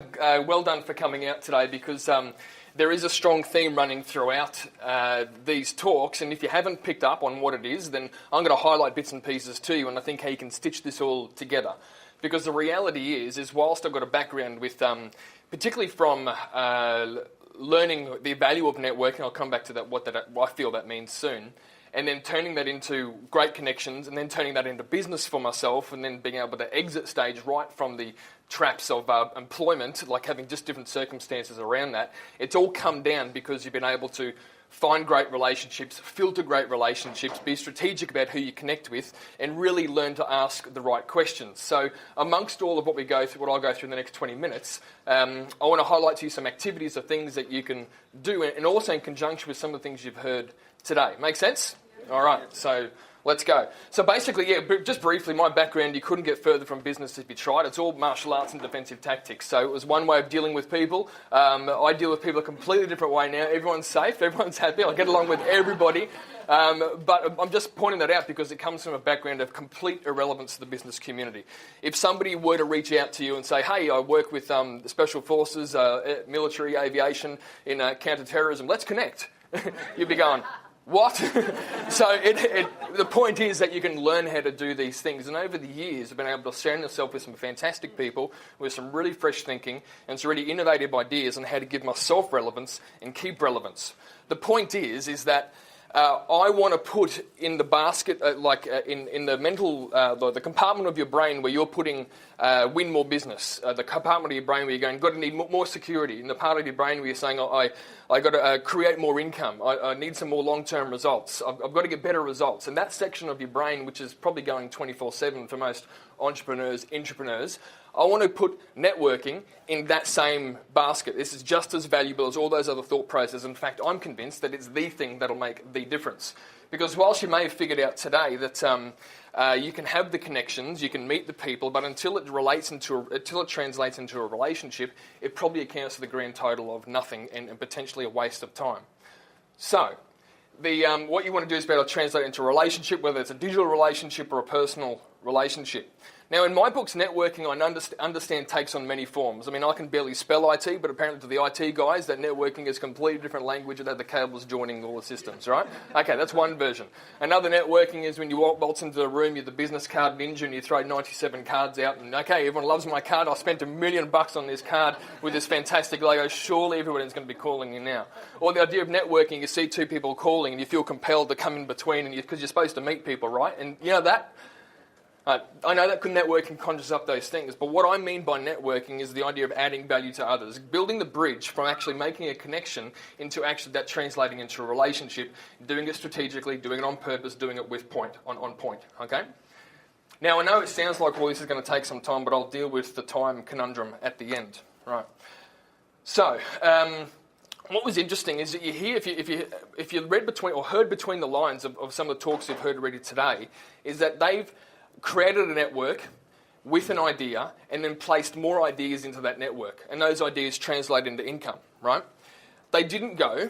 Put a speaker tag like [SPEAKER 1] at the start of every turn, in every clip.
[SPEAKER 1] Well done for coming out today, because there is a strong theme running throughout these talks, and if you haven't picked up on what it is, then I'm going to highlight bits and pieces to you, and I think how you can stitch this all together. Because the reality is whilst I've got a background with, particularly from learning the value of networking, I'll come back to that, what I feel that means soon, and then turning that into great connections, and then turning that into business for myself, and then being able to exit stage right from the traps of employment, like having just different circumstances around that. It's all come down because you've been able to find great relationships, filter great relationships, be strategic about who you connect with, and really learn to ask the right questions. So amongst all of what we go through, what I'll go through in the next 20 minutes, I want to highlight to you some activities or things that you can do, and also in conjunction with some of the things you've heard today. Make sense? All right, so let's go. So basically, just briefly, my background, you couldn't get further from business if you tried. It's all martial arts and defensive tactics. So it was one way of dealing with people. I deal with people a completely different way now. Everyone's safe, everyone's happy. I get along with everybody. But I'm just pointing that out because it comes from a background of complete irrelevance to the business community. If somebody were to reach out to you and say, hey, I work with the Special Forces, military, aviation, in counter-terrorism, let's connect. You'd be going, what? So the point is that you can learn how to do these things. And over the years, I've been able to surround myself with some fantastic people with some really fresh thinking and some really innovative ideas on how to give myself relevance and keep relevance. The point is that I want to put in the basket, in the mental, the compartment of your brain where you're putting win more business, the compartment of your brain where you're going, got to need more security, in the part of your brain where you're saying, I got to create more income, I need some more long-term results, I've got to get better results. And that section of your brain, which is probably going 24/7 for most entrepreneurs, I want to put networking in that same basket. This is just as valuable as all those other thought processes. In fact, I'm convinced that it's the thing that'll make the difference. Because whilst you may have figured out today that you can have the connections, you can meet the people, but until it translates into a relationship, it probably accounts for the grand total of nothing and potentially a waste of time. So, what you want to do is be able to translate into a relationship, whether it's a digital relationship or a personal relationship. Now, in my books, networking, I understand, takes on many forms. I mean, I can barely spell IT, but apparently to the IT guys, that networking is a completely different language and that the cables joining all the systems, right? Okay, that's one version. Another networking is when you waltz into the room, you're the business card ninja and you throw 97 cards out and, okay, everyone loves my card, I spent $1 million on this card with this fantastic logo, surely everyone's going to be calling you now. Or the idea of networking, you see two people calling and you feel compelled to come in between because you're supposed to meet people, right? And you know that? I know that networking conjures up those things, but what I mean by networking is the idea of adding value to others, building the bridge from actually making a connection into actually that translating into a relationship, doing it strategically, doing it on purpose, doing it on point, okay? Now, I know it sounds like, well, this is going to take some time, but I'll deal with the time conundrum at the end, right? So, what was interesting is that you hear, if you read between or heard between the lines of some of the talks you've heard already today, is that they've created a network with an idea and then placed more ideas into that network. And those ideas translate into income, right? They didn't go,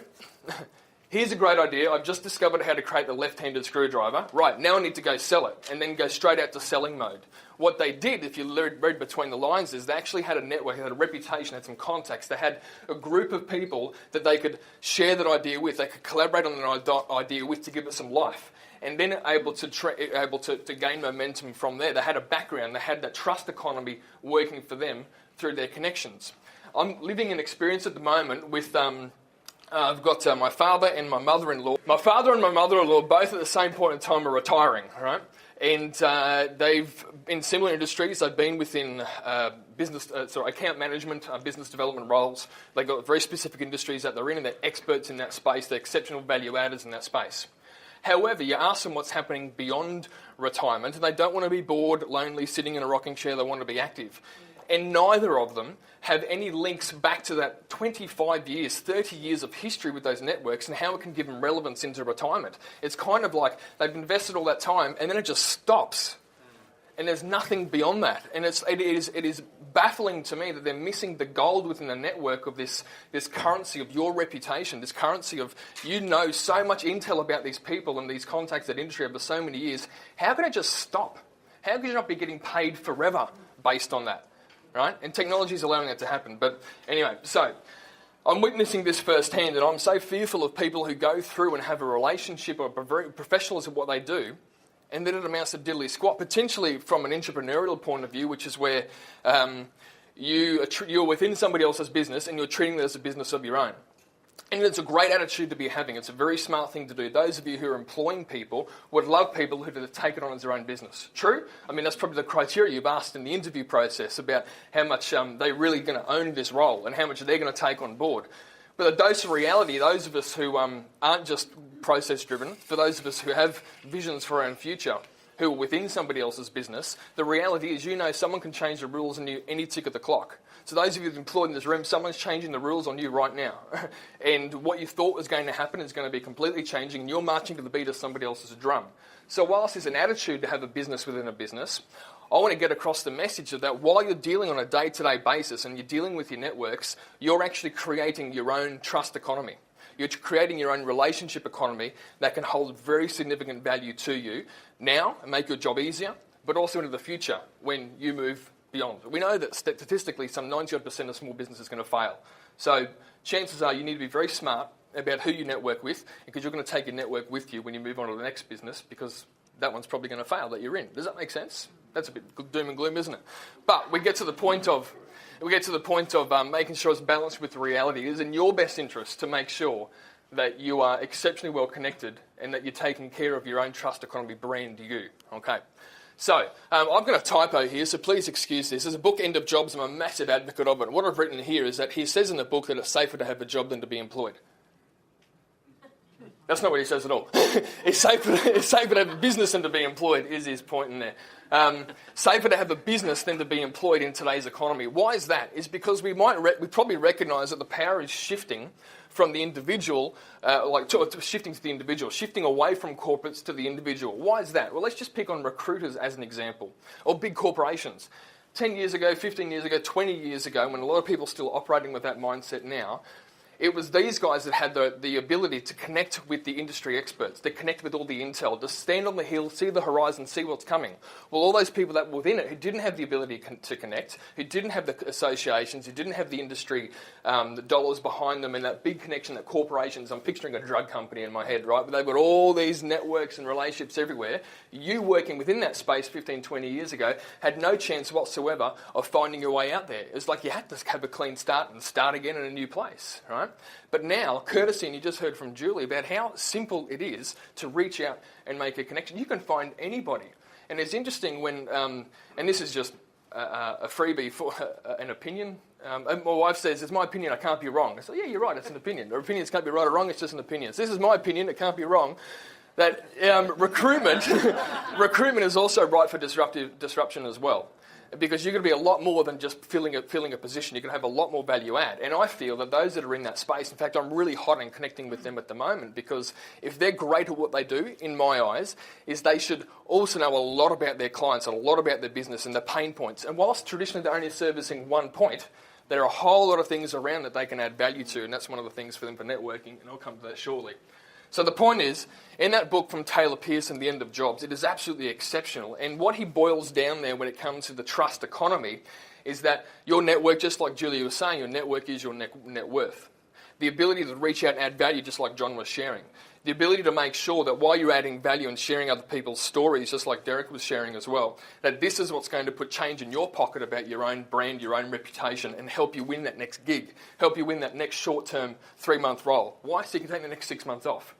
[SPEAKER 1] here's a great idea, I've just discovered how to create the left-handed screwdriver. Right, now I need to go sell it, and then go straight out to selling mode. What they did, if you read between the lines, is they actually had a network, they had a reputation, had some contacts. They had a group of people that they could share that idea with, they could collaborate on that idea with to give it some life. And then able to gain momentum from there. They had a background, they had that trust economy working for them through their connections. I'm living an experience at the moment with, I've got my father and my mother-in-law. My father and my mother-in-law both at the same point in time are retiring, right? And they've, in similar industries, they've been within account management, business development roles. They've got very specific industries that they're in, and they're experts in that space. They're exceptional value adders in that space. However, you ask them what's happening beyond retirement, and they don't want to be bored, lonely, sitting in a rocking chair. They want to be active. And neither of them have any links back to that 25 years, 30 years of history with those networks and how it can give them relevance into retirement. It's kind of like they've invested all that time and then it just stops. And there's nothing beyond that. And it is baffling to me that they're missing the gold within the network of this currency of your reputation, this currency of, you know, so much intel about these people and these contacts that industry over so many years. How can it just stop? How can you not be getting paid forever based on that? right? And technology is allowing that to happen. But anyway, so I'm witnessing this firsthand, and I'm so fearful of people who go through and have a relationship or are very professionals at what they do, and then it amounts to diddly squat, potentially from an entrepreneurial point of view, which is where you're within somebody else's business and you're treating it as a business of your own. And it's a great attitude to be having. It's a very smart thing to do. Those of you who are employing people would love people who take it on as their own business. True? I mean, that's probably the criteria you've asked in the interview process about how much they're really going to own this role and how much they're going to take on board. But a dose of reality, those of us who aren't just process-driven, for those of us who have visions for our own future, who are within somebody else's business, the reality is someone can change the rules on you any tick of the clock. So those of you employed in this room, someone's changing the rules on you right now. And what you thought was going to happen is going to be completely changing, and you're marching to the beat of somebody else's drum. So whilst there's an attitude to have a business within a business, I want to get across the message of that while you're dealing on a day-to-day basis and you're dealing with your networks, you're actually creating your own trust economy. You're creating your own relationship economy that can hold very significant value to you now and make your job easier, but also into the future when you move beyond. We know that statistically some 90% of small business is going to fail. So chances are you need to be very smart about who you network with, because you're going to take your network with you when you move on to the next business, because that one's probably going to fail that you're in. Does that make sense? That's a bit doom and gloom, isn't it? But we get to the point of making sure it's balanced with the reality. It is in your best interest to make sure that you are exceptionally well connected and that you're taking care of your own trust economy brand you. Okay. So, I've got a typo here, so please excuse this. There's a book, End of Jobs. I'm a massive advocate of it. What I've written here is that he says in the book that it's safer to have a job than to be employed. That's not what he says at all. It's safer to have a business than to be employed, is his point in there. Safer to have a business than to be employed in today's economy. Why is that? It's because we probably recognise that the power is shifting from the individual, shifting to the individual, shifting away from corporates to the individual. Why is that? Well, let's just pick on recruiters as an example, or big corporations. 10 years ago, 15 years ago, 20 years ago, when a lot of people are still operating with that mindset now, it was these guys that had the ability to connect with the industry experts, to connect with all the intel, to stand on the hill, see the horizon, see what's coming. Well, all those people that were within it who didn't have the ability to connect, who didn't have the associations, who didn't have the industry the dollars behind them and that big connection that corporations, I'm picturing a drug company in my head, right? But they've got all these networks and relationships everywhere. You working within that space 15, 20 years ago had no chance whatsoever of finding your way out there. It's like you had to have a clean start and start again in a new place, right? But now, courtesy, and you just heard from Julie about how simple it is to reach out and make a connection. You can find anybody. And it's interesting when, and this is just a freebie for an opinion. And my wife says, it's my opinion, I can't be wrong. I say, yeah, you're right, it's an opinion. Our opinions can't be right or wrong, it's just an opinion. So this is my opinion, it can't be wrong. That recruitment is also right for disruption as well. Because you're going to be a lot more than just filling a position. You're going to have a lot more value add. And I feel that those that are in that space, in fact, I'm really hot on connecting with them at the moment, because if they're great at what they do, in my eyes, is they should also know a lot about their clients and a lot about their business and the pain points. And whilst traditionally they're only servicing one point, there are a whole lot of things around that they can add value to, and that's one of the things for them for networking, and I'll come to that shortly. So the point is, in that book from Taylor Pearson, The End of Jobs, it is absolutely exceptional. And what he boils down there when it comes to the trust economy is that your network, just like Julia was saying, your network is your net worth. The ability to reach out and add value, just like John was sharing. The ability to make sure that while you're adding value and sharing other people's stories, just like Derek was sharing as well, that this is what's going to put change in your pocket about your own brand, your own reputation, and help you win that next gig, help you win that next short-term 3-month role. Why? So you can take the next 6 months off.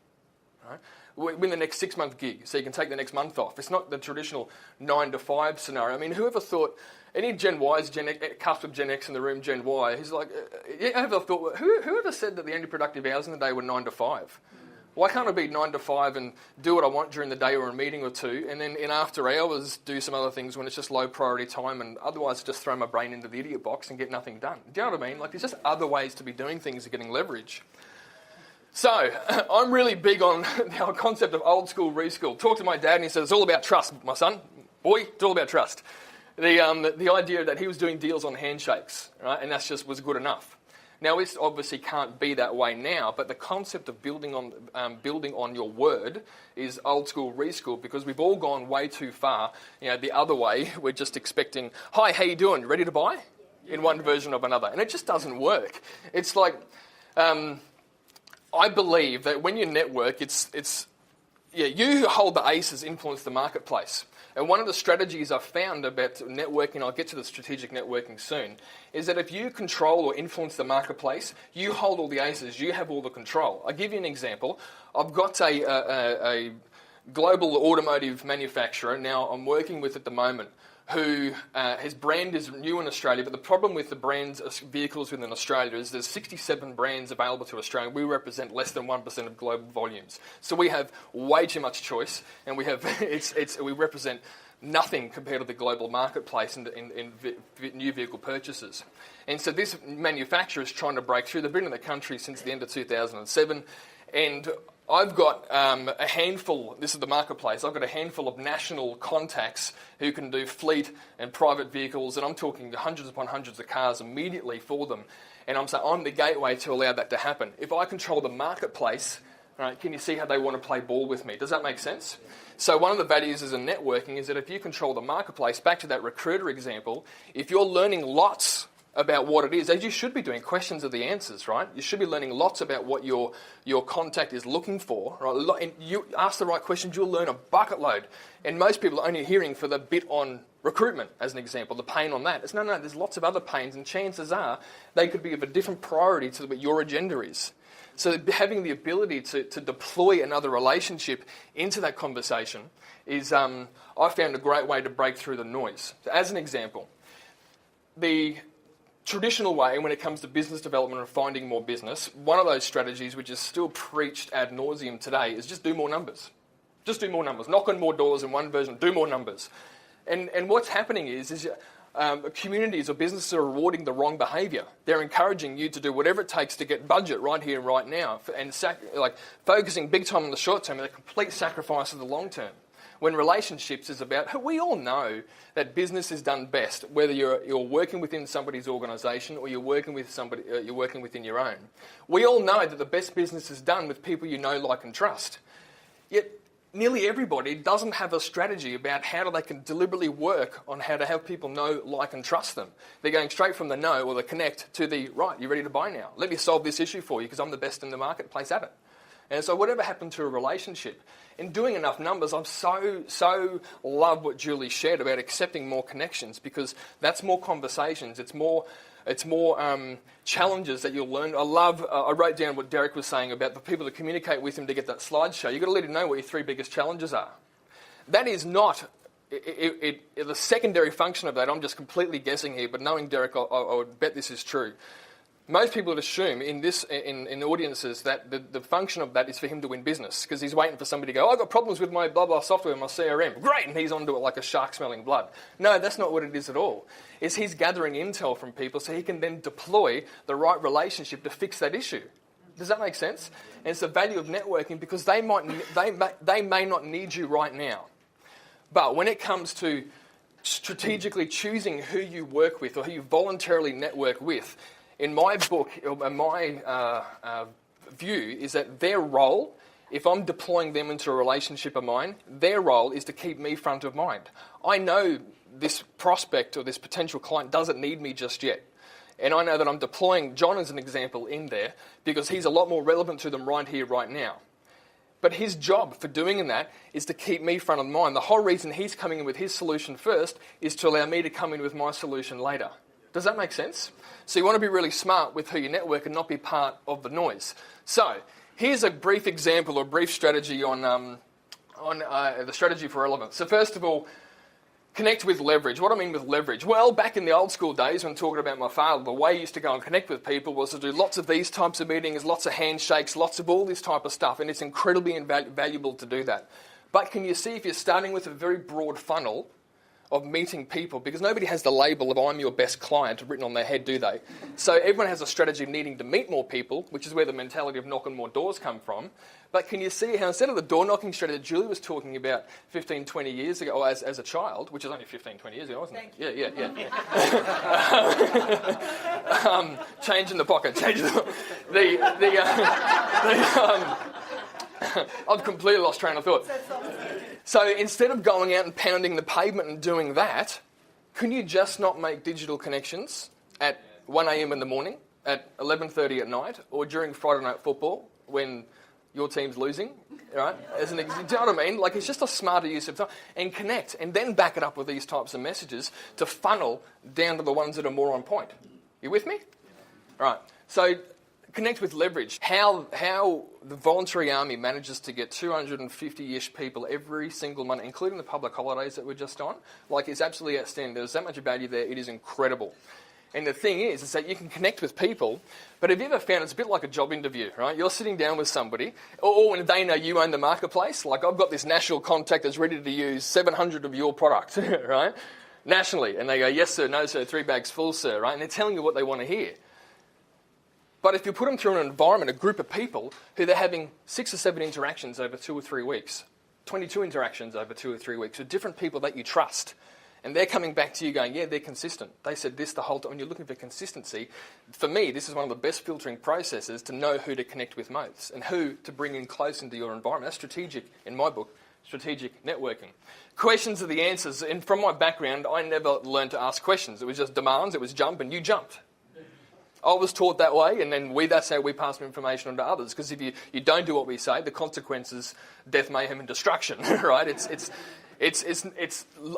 [SPEAKER 1] Right? Win the next 6-month gig, so you can take the next month off. It's not the traditional 9 to 5 scenario. I mean, whoever thought, any Gen Ys, cusp of Gen X in the room, Gen Y, who's like, whoever thought, whoever said that the only productive hours in the day were 9 to 5? Why can't I be 9 to 5 and do what I want during the day or a meeting or two, and then in after hours do some other things when it's just low priority time, and otherwise just throw my brain into the idiot box and get nothing done? Do you know what I mean? Like, there's just other ways to be doing things and getting leverage. So, I'm really big on the concept of old school, re-school. Talk to my dad and he says, it's all about trust, my son. Boy, it's all about trust. The idea that he was doing deals on handshakes, right? And that just was good enough. Now, it obviously can't be that way now, but the concept of building on your word is old school, re-school, because we've all gone way too far, the other way. We're just expecting, hi, how you doing? Ready to buy? in one version of another. And it just doesn't work. It's like, I believe that when you network, you who hold the aces influence the marketplace. And one of the strategies I've found about networking, I'll get to the strategic networking soon, is that if you control or influence the marketplace, you hold all the aces, you have all the control. I'll give you an example. I've got a global automotive manufacturer now I'm working with at the moment who his brand is new in Australia, but the problem with the brand's vehicles within Australia is there's 67 brands available to Australia. We represent less than 1% of global volumes. So we have way too much choice, and we have we represent nothing compared to the global marketplace in new vehicle purchases. And so this manufacturer is trying to break through. They've been in the country since the end of 2007, and I've got a handful, this is the marketplace, I've got a handful of national contacts who can do fleet and private vehicles, and I'm talking hundreds upon hundreds of cars immediately for them. And I'm saying I'm the gateway to allow that to happen. If I control the marketplace, right, can you see how they want to play ball with me? Does that make sense? So one of the values as a networking is that if you control the marketplace, back to that recruiter example, if you're learning lots about what it is, as you should be doing, questions are the answers, right? You should be learning lots about what your contact is looking for, right? And you ask the right questions, you'll learn a bucket load. And most people are only hearing for the bit on recruitment, as an example, the pain on that. It's no, there's lots of other pains, and chances are they could be of a different priority to what your agenda is. So having the ability to deploy another relationship into that conversation is, I found a great way to break through the noise. So as an example, the traditional way when it comes to business development and finding more business, one of those strategies which is still preached ad nauseum today is just do more numbers. Just do more numbers. Knock on more doors in one version, do more numbers. And what's happening is communities or businesses are rewarding the wrong behaviour. They're encouraging you to do whatever it takes to get budget right here and right now, and focusing big time on the short term and a complete sacrifice of the long term. When relationships is about, we all know that business is done best, whether you're working within somebody's organisation or you're working with somebody, you're working within your own. We all know that the best business is done with people you know, like, and trust. Yet nearly everybody doesn't have a strategy about how they can deliberately work on how to have people know, like, and trust them. They're going straight from the know or the connect to the, right, you're ready to buy now. Let me solve this issue for you because I'm the best in the marketplace at it. And so whatever happened to a relationship, in doing enough numbers, I'm so love what Julie shared about accepting more connections, because that's more conversations. It's more challenges that you'll learn. I wrote down what Derek was saying about the people that communicate with him to get that slideshow. You've got to let him know what your 3 biggest challenges are. That is not the secondary function of that. I'm just completely guessing here, but knowing Derek, I would bet this is true. Most people would assume in audiences that the function of that is for him to win business, because he's waiting for somebody to go, I've got problems with my blah blah software, my CRM. Great, and he's onto it like a shark smelling blood. No, that's not what it is at all. He's gathering intel from people so he can then deploy the right relationship to fix that issue. Does that make sense? And it's the value of networking, because they may not need you right now. But when it comes to strategically choosing who you work with or who you voluntarily network with, in my book, my view is that their role, if I'm deploying them into a relationship of mine, their role is to keep me front of mind. I know this prospect or this potential client doesn't need me just yet. And I know that I'm deploying John as an example in there because he's a lot more relevant to them right here, right now. But his job for doing that is to keep me front of mind. The whole reason he's coming in with his solution first is to allow me to come in with my solution later. Does that make sense? So you want to be really smart with who you network and not be part of the noise. So here's a brief example or brief strategy on the strategy for relevance. So first of all, connect with leverage. What do I mean with leverage? Well, back in the old school days when talking about my father, the way he used to go and connect with people was to do lots of these types of meetings, lots of handshakes, lots of all this type of stuff, and it's incredibly valuable to do that. But can you see, if you're starting with a very broad funnel of meeting people, because nobody has the label of I'm your best client written on their head, do they? So everyone has a strategy of needing to meet more people, which is where the mentality of knocking more doors come from. But can you see how instead of the door knocking strategy that Julie was talking about 15, 20 years ago, or as a child, which is only 15, 20 years ago, wasn't it? Yeah. Change in the pocket. I've completely lost train of thought. So instead of going out and pounding the pavement and doing that, can you just not make digital connections at 1 a.m. in the morning, at 11:30 at night, or during Friday night football when your team's losing, right? Do you know what I mean? Like, it's just a smarter use of time. And connect, and then back it up with these types of messages to funnel down to the ones that are more on point. You with me? Right. So connect with leverage. How the voluntary army manages to get 250-ish people every single month, including the public holidays that we're just on, like, it's absolutely outstanding. There's that much value there. It is incredible. And the thing is that you can connect with people, but have you ever found it's a bit like a job interview, right? You're sitting down with somebody, or when they know you own the marketplace, like, I've got this national contact that's ready to use 700 of your product, right? Nationally. And they go, yes, sir, no, sir, 3 bags full, sir, right? And they're telling you what they want to hear. But if you put them through an environment, a group of people who they're having 6 or 7 interactions over 2 or 3 weeks, 22 interactions over 2 or 3 weeks with different people that you trust, and they're coming back to you going, yeah, they're consistent. They said this the whole time. When you're looking for consistency, for me, this is one of the best filtering processes to know who to connect with most and who to bring in close into your environment. That's strategic, in my book, strategic networking. Questions are the answers. And from my background, I never learned to ask questions. It was just demands. It was jump, and you jumped. I was taught that way, and then that's how we pass information on to others. Because if you don't do what we say, the consequences, death, mayhem, and destruction, right? It's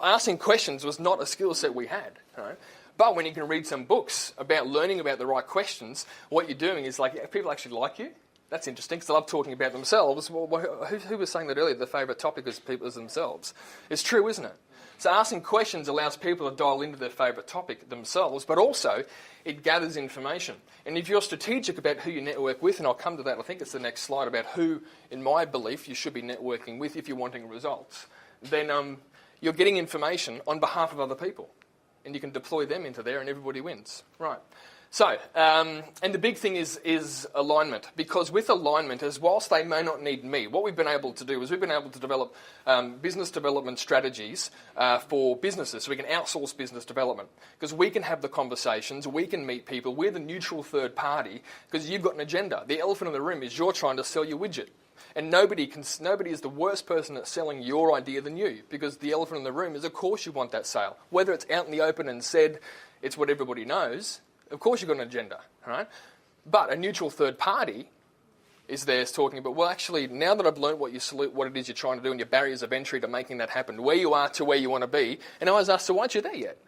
[SPEAKER 1] asking questions was not a skill set we had, right? But when you can read some books about learning about the right questions, what you're doing is, like, if people actually like you, that's interesting, because they love talking about themselves. Well, who was saying that earlier? The favourite topic is people as themselves. It's true, isn't it? So asking questions allows people to dial into their favourite topic themselves, but also it gathers information. And if you're strategic about who you network with, and I'll come to that, I think it's the next slide, about who, in my belief, you should be networking with if you're wanting results, then you're getting information on behalf of other people. And you can deploy them into there and everybody wins. Right. So, and the big thing is alignment, because with alignment, as whilst they may not need me, what we've been able to do is we've been able to develop business development strategies for businesses, so we can outsource business development, because we can have the conversations, we can meet people, we're the neutral third party, because you've got an agenda. The elephant in the room is you're trying to sell your widget. And nobody is the worse person at selling your idea than you, because the elephant in the room is, of course, you want that sale. Whether it's out in the open and said it's what everybody knows, of course you've got an agenda, right? But a neutral third party is there talking about, well, actually, now that I've learned what it is you're trying to do and your barriers of entry to making that happen, where you are to where you want to be, and I was asked, so why aren't you there yet?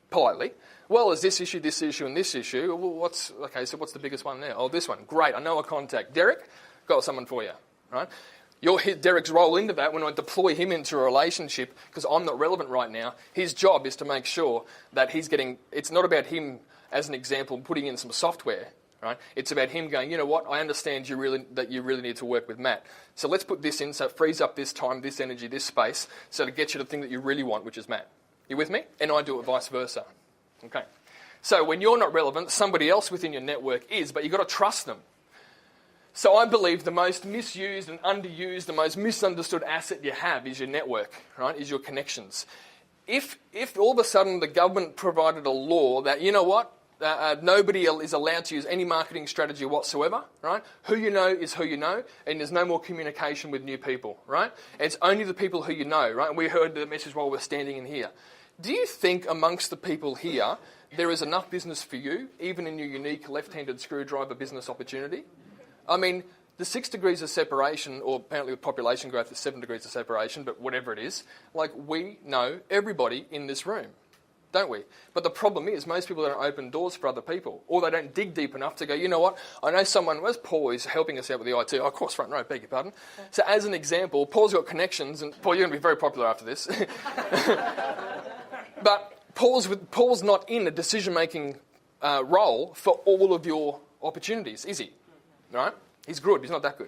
[SPEAKER 1] Politely. Well, there's this issue, and this issue. Well, so what's the biggest one there? Oh, this one. Great, I know a contact. Derek, got someone for you, right? You'll hit Derek's role into that when I deploy him into a relationship, because I'm not relevant right now. His job is to make sure that he's getting, it's not about him, as an example, putting in some software, right? It's about him going, you know what, I understand that you really need to work with Matt. So let's put this in so it frees up this time, this energy, this space, so to get you to the thing that you really want, which is Matt. You with me? And I do it vice versa. Okay. So when you're not relevant, somebody else within your network is, but you've got to trust them. So I believe the most misused and underused, the most misunderstood asset you have is your network, right? Is your connections. If all of a sudden the government provided a law that, you know what, nobody is allowed to use any marketing strategy whatsoever, right? Who you know is who you know, and there's no more communication with new people, right? And it's only the people who you know, right? And we heard the message while we're standing in here. Do you think amongst the people here there is enough business for you, even in your unique left-handed screwdriver business opportunity? I mean, the 6 degrees of separation, or apparently with population growth, it's 7 degrees of separation, but whatever it is, like, we know everybody in this room, don't we? But the problem is most people don't open doors for other people, or they don't dig deep enough to go, you know what, I know someone, where's Paul, who's helping us out with the IT, of course, front row, beg your pardon. Okay. So as an example, Paul's got connections, and Paul, you're going to be very popular after this. But Paul's not in a decision-making role for all of your opportunities, is he? Right? He's good, he's not that good.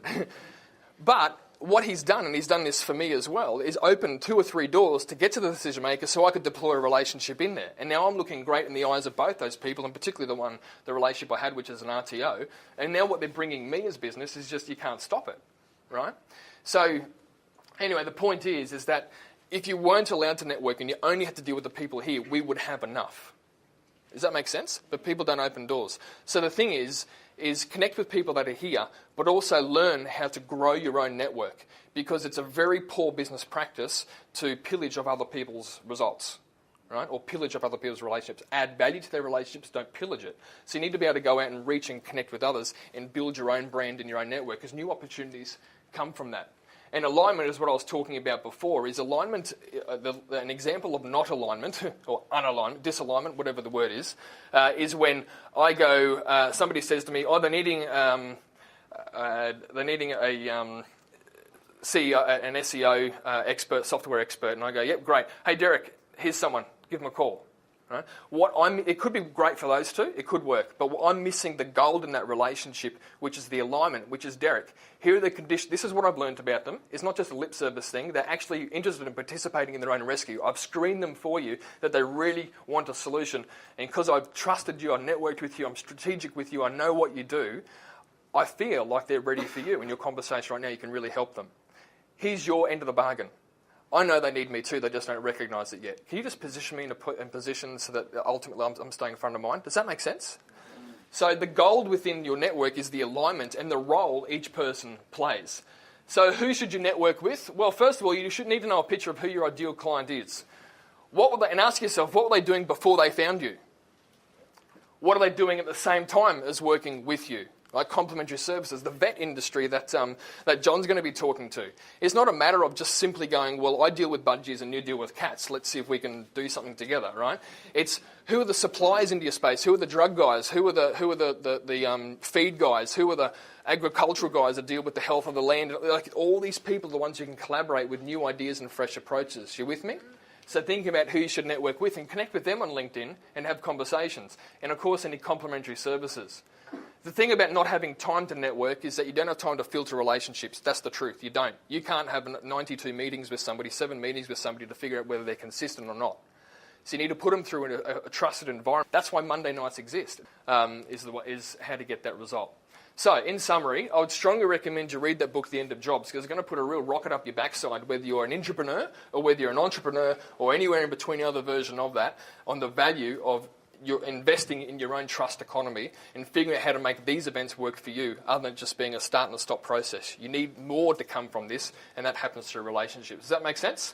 [SPEAKER 1] But what he's done, and he's done this for me as well, is open 2 or 3 doors to get to the decision maker so I could deploy a relationship in there. And now I'm looking great in the eyes of both those people, and particularly the relationship I had, which is an RTO. And now what they're bringing me as business is just, you can't stop it, right? So anyway, the point is that if you weren't allowed to network and you only had to deal with the people here, we would have enough. Does that make sense? But people don't open doors. So the thing is connect with people that are here, but also learn how to grow your own network, because it's a very poor business practice to pillage of other people's results. right? Or pillage up other people's relationships. Add value to their relationships, don't pillage it. So you need to be able to go out and reach and connect with others and build your own brand and your own network, because new opportunities come from that. And alignment is what I was talking about before. Is alignment an example of not alignment or unalignment, disalignment, whatever the word is when I go. Somebody says to me, "Oh, they're needing a CEO, an SEO expert, software expert," and I go, "Yep, great. Hey, Derek, here's someone. Give them a call." Right? It could be great for those two. It could work. But I'm missing the gold in that relationship, which is the alignment, which is Derek. Here are the conditions. This is what I've learned about them. It's not just a lip service thing. They're actually interested in participating in their own rescue. I've screened them for you that they really want a solution. And because I've trusted you, I've networked with you, I'm strategic with you, I know what you do, I feel like they're ready for you. In your conversation right now, you can really help them. Here's your end of the bargain. I know they need me too, they just don't recognise it yet. Can you just position me in position so that ultimately I'm staying in front of mine? Does that make sense? So the gold within your network is the alignment and the role each person plays. So who should you network with? Well, first of all, you should need to know a picture of who your ideal client is. And ask yourself, what were they doing before they found you? What are they doing at the same time as working with you? Like complementary services, the vet industry that John's going to be talking to. It's not a matter of just simply going, well, I deal with budgies and you deal with cats. Let's see if we can do something together, right? It's who are the suppliers into your space? Who are the drug guys? Who are the feed guys? Who are the agricultural guys that deal with the health of the land? Like all these people are the ones you can collaborate with new ideas and fresh approaches. You with me? So think about who you should network with and connect with them on LinkedIn and have conversations. And of course, any complementary services. The thing about not having time to network is that you don't have time to filter relationships. That's the truth. You don't. You can't have 92 meetings with somebody, 7 meetings with somebody to figure out whether they're consistent or not. So you need to put them through a trusted environment. That's why Monday nights exist, is how to get that result. So, in summary, I would strongly recommend you read that book, The End of Jobs, because it's going to put a real rocket up your backside, whether you're an intrapreneur or whether you're an entrepreneur or anywhere in between the other version of that, on the value of you're investing in your own trust economy and figuring out how to make these events work for you other than just being a start and a stop process. You need more to come from this, and that happens through relationships. Does that make sense?